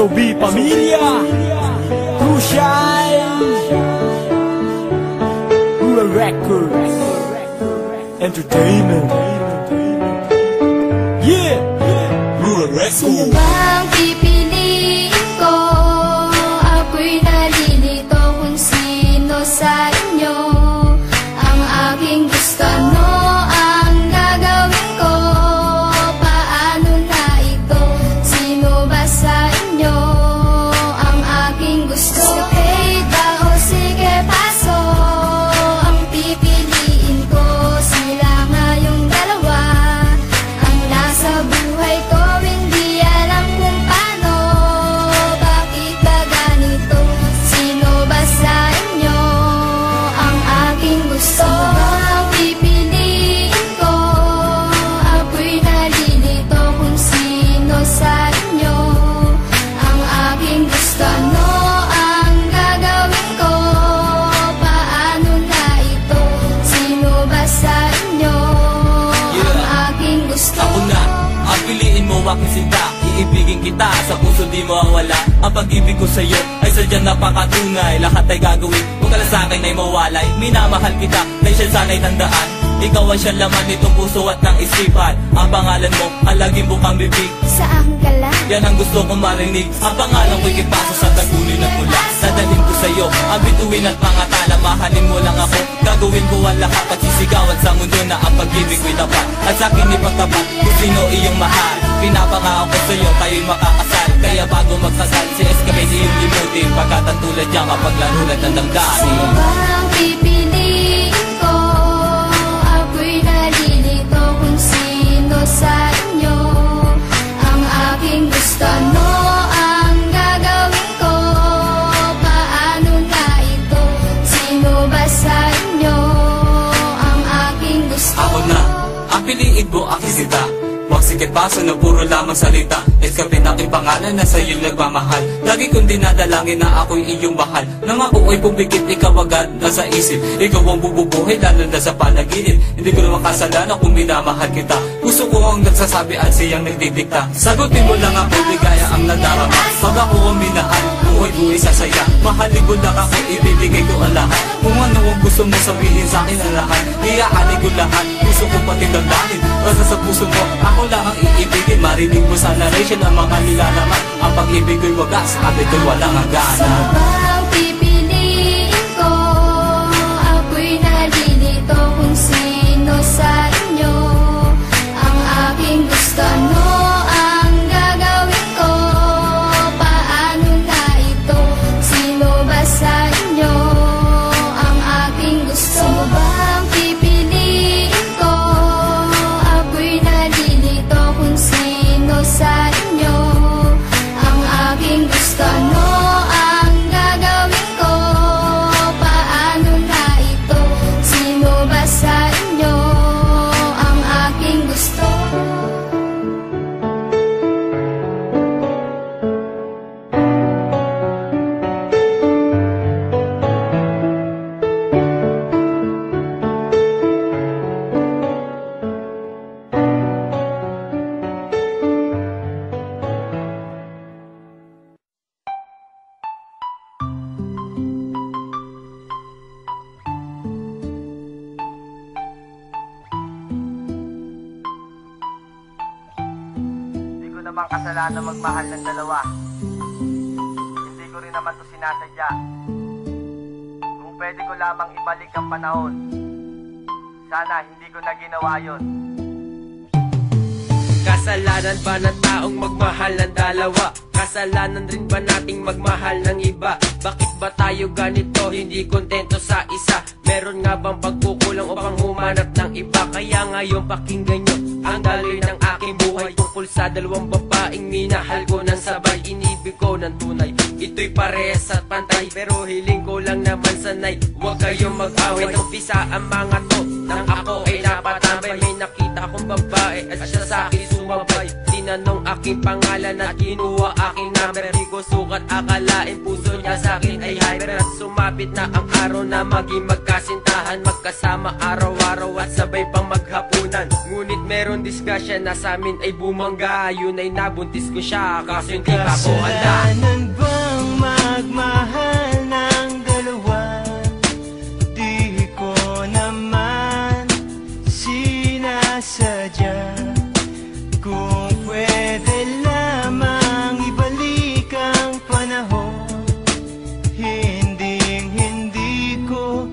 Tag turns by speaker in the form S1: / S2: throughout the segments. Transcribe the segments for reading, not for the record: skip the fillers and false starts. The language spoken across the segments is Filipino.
S1: SOB Pamilya, Crucial, Rural Records, Entertainment. Yeah, Rural Records.
S2: Sino bang pipiliin ko? Ako'y nalilito kung sino sa inyo ang aking gusto. Ano ang gagawin ko? Paano na ito? Sino ba sa inyo ang aking gusto? Sige ba o sige paso? Ang pipiliin ko, sila nga yung dalawa ang nasa buhay ko. Hindi alam kung paano, bakit ba ganito? Sino ba sa inyo ang aking gusto? Ang pipiliin ko, ako'y nalilito kung sino sa inyo ang aking gusto. Ano ang gagawin ko? Paano na ito? Sino ba sa inyo ang aking gusto?
S3: Ako na, ang piliin mo aking sinta. Iibigin kita, sa puso di mo wala. Ang pag-ibig ko sa'yo ay sadyang napakatunay. Lahat ay gagawin, kung kala sa'kin ay mawalay. Minamahal kita, dahil siya sana'y tandaan. Ikaw ang siyang laman nitong puso at ng isipan. Ang pangalan mo, ang laging bukang bibig.
S2: Sa akin ka lang.
S3: Yan ang gusto kong marinig. Ang pangalan ko'y kipaso sa tagunin at mula. Dadalhin ko sa'yo ang bituin at mga tala. Mahalin mo lang ako, gagawin ko ang lahat. Pagsisigawan sa mundo na ang pag-ibig ko'y tapat. At sa'kin ipagtapat kung sino iyong mahal. Pinapangako ko sa'yo, kayo'y makakasal. Kaya bago magsasal, si Escabay iyong limutin. Pagkat ang tulad niya kapaglarulan ng damdamin.
S2: Sino bang pipiliin ko? Ako'y nalilito kung sino sa inyo ang aking gusto. Ano ang gagawin ko? Paano na ito? Sino ba sa inyo ang aking gusto?
S3: Ako na, ang piliin mo aking sita. Huwag sikit paso na puro lamang salita. Escapin aking pangalan na sa'yo'y nagmamahal. Lagi kong dinadalangin na ako'y iyong mahal. Nang ako ay pumikit, ikaw agad nasa isip. Ikaw ang bububuhay lalo na sa panaginip. Hindi ko naman kasalanan kung minamahal kita. Gusto ko ang nagsasabi at siyang nagdidikta. Sagutin mo lang ako, ligaya ang nadarama. Pag ako ang minahal, buhay-buhay sa saya. Mahalin ko lang ako, ibibigay ko ang lahat. Kung ano ang gusto mo sabihin sa'kin ang lahat, iaanin ko lahat. Gusto ko pati damdamin, basta sa puso mo ako lang ang iibigin. Marinig mo sa narration ang mga nilalaman. Ang pag-ibig ko'y wagas, kapit ko'y walang hangganan.
S2: Sino bang pipiliin ko? Ako'y nalilito kung sino sa inyo ang aking gusto. Ano ang gagawin ko? Paano na ito? Sino ba sa inyo ang aking gusto? Sino bang pipiliin ko? Ako'y nalilito kung sino sa inyo ang aking gusto. Ano ang gagawin ko? Paano na ito? Sino ba sa inyo ang aking gusto?
S4: Hindi ko naman kasalanan magmahal ng dalawa. Hindi ko rin naman to sinasadya. Kung pwede ko lamang ibalik ang panahon, sana hindi ko na ginawa yun.
S5: Kasalanan ba ng taong magmahal ng dalawa? Kasalanan rin ba nating magmahal ng iba? Bakit ba tayo ganito, hindi kontento sa isa? Meron nga bang pagkukulang upang humanap ng iba? Kaya ngayon pakinggan nyo ang daloy ng aking buhay tungkol sa dalawang babaeng minahal ko ng sabay. Inibig ko ng tunay, ito'y parehas at pantay. Pero hiling ko lang naman sanay, huwag kayong mag-away. Umpisa ang mga to, nang ako ay napatambay. May nakita akong babae at siya sa akin sumabay. Di tinanong aking pangalan at kinuha aking number. Di ko sukat akalain puso niya sa'kin ay hyper. At sumapit na ang araw na maging magkasintahan, magkasama araw-araw at sabay pang maghapunan. Ngunit meron discussion na sa'min ay bumangga. Yun ay nabuntis ko siya kaso hindi pa ko handa.
S6: Kasalanan bang magmahal ng dalawa? Di ko naman sinasadya. Kung pwede lamang ibalik ang panahon, hindi ko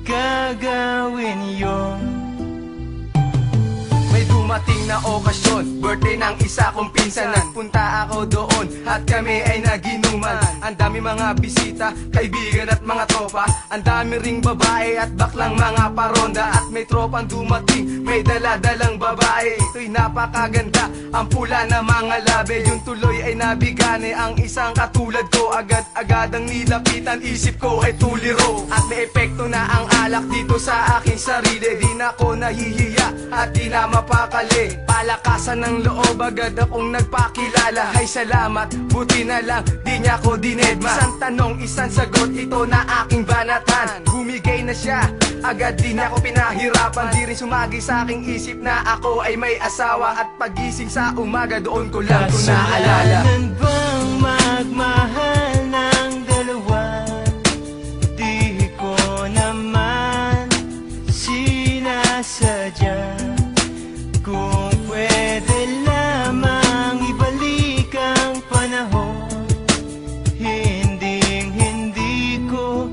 S6: gagawin yon.
S4: May dumating na okasyon, birthday ng isa kong pinsan. Nagpunta ako doon at kami ay naginuman. Ang dami mga bisita, kaibigan at mga tropa. Ang dami ring babae at baklang mga paronda. At may tropang dumating, may daladalang babae. Ito'y napakaganda, ang pula na mga labi. Yung tuloy ay nabigane, ang isang katulad ko agad-agad ang nilapitan. Isip ko ay tuliro at may epekto na ang alak dito sa aking sarili. Di na ako nahihiya at di na mapakali. Palakasan ng loob, agad akong nagpakilala. Hay salamat, buti na lang di niya ako dinedma. Isang tanong, isang sagot, ito na aking banatan. Bumigay na siya, agad di na ako pinahirapan. Di rin sumagi sa aking isip na ako ay may asawa. At pagising sa umaga, doon ko lang ito naalala.
S6: Kasalanan bang magmahal ng dalawa? Di ko naman sinasadya. Kung pwede lamang ibalik ang panahon, hindi ko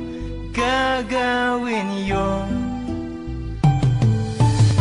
S6: gagawin yon.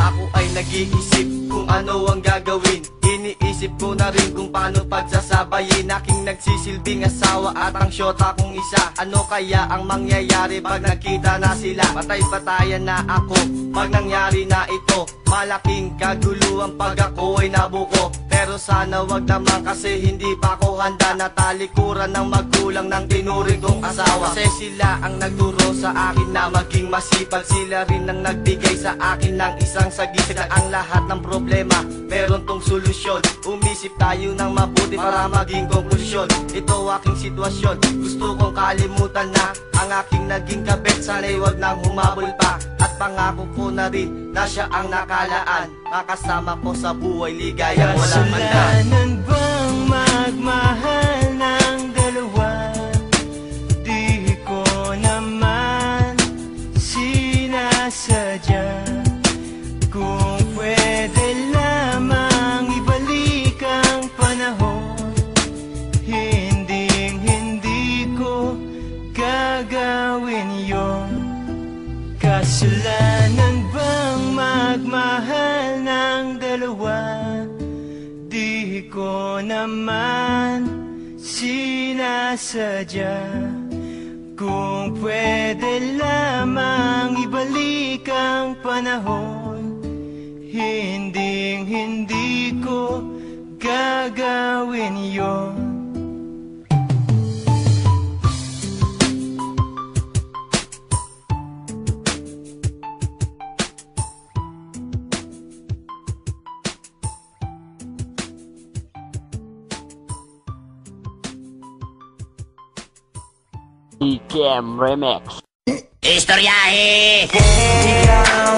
S4: Ako ay nag-iisip kung ano ang gagawin. Iniisip ko na rin kung paano pagsasabayin aking nagsisilbing asawa at ang syota kong isa. Ano kaya ang mangyayari pag nakita na sila? Patay-patayan na ako pag nangyari na ito. Malaking kaguluhan pag ako ay nabuko. Pero sana wag naman kasi hindi pa ako handa na talikuran ng magulang ng tinuring kong asawa. Kasi sila ang nagturo sa akin na maging masipag. Sila rin ang nagbigay sa akin ng isang sagisag na ang lahat ng problema meron tong solusyon. Umisip tayo ng mabuti para maging konklusyon. Ito aking sitwasyon, gusto kong kalimutan na ang aking naging kabit. Sana'y wag nang humabol pa. At pangako ko na rin na siya ang nakalaan. Makasama ko sa buhay, ligaya walang manda.
S6: Kasalanan bang magmahal ng dalawa? Di ko naman sinasadya. Kung pwede lamang ibalik ang panahon, hindi ko gagawin yon. Kasalanan bang magmahal ng dalawa? Di ko naman sinasadya. Kung pwede lamang ibalik ang panahon, hindi ko gagawin yon.
S1: EKM Remix.
S7: Istoryahe!
S6: Ikaw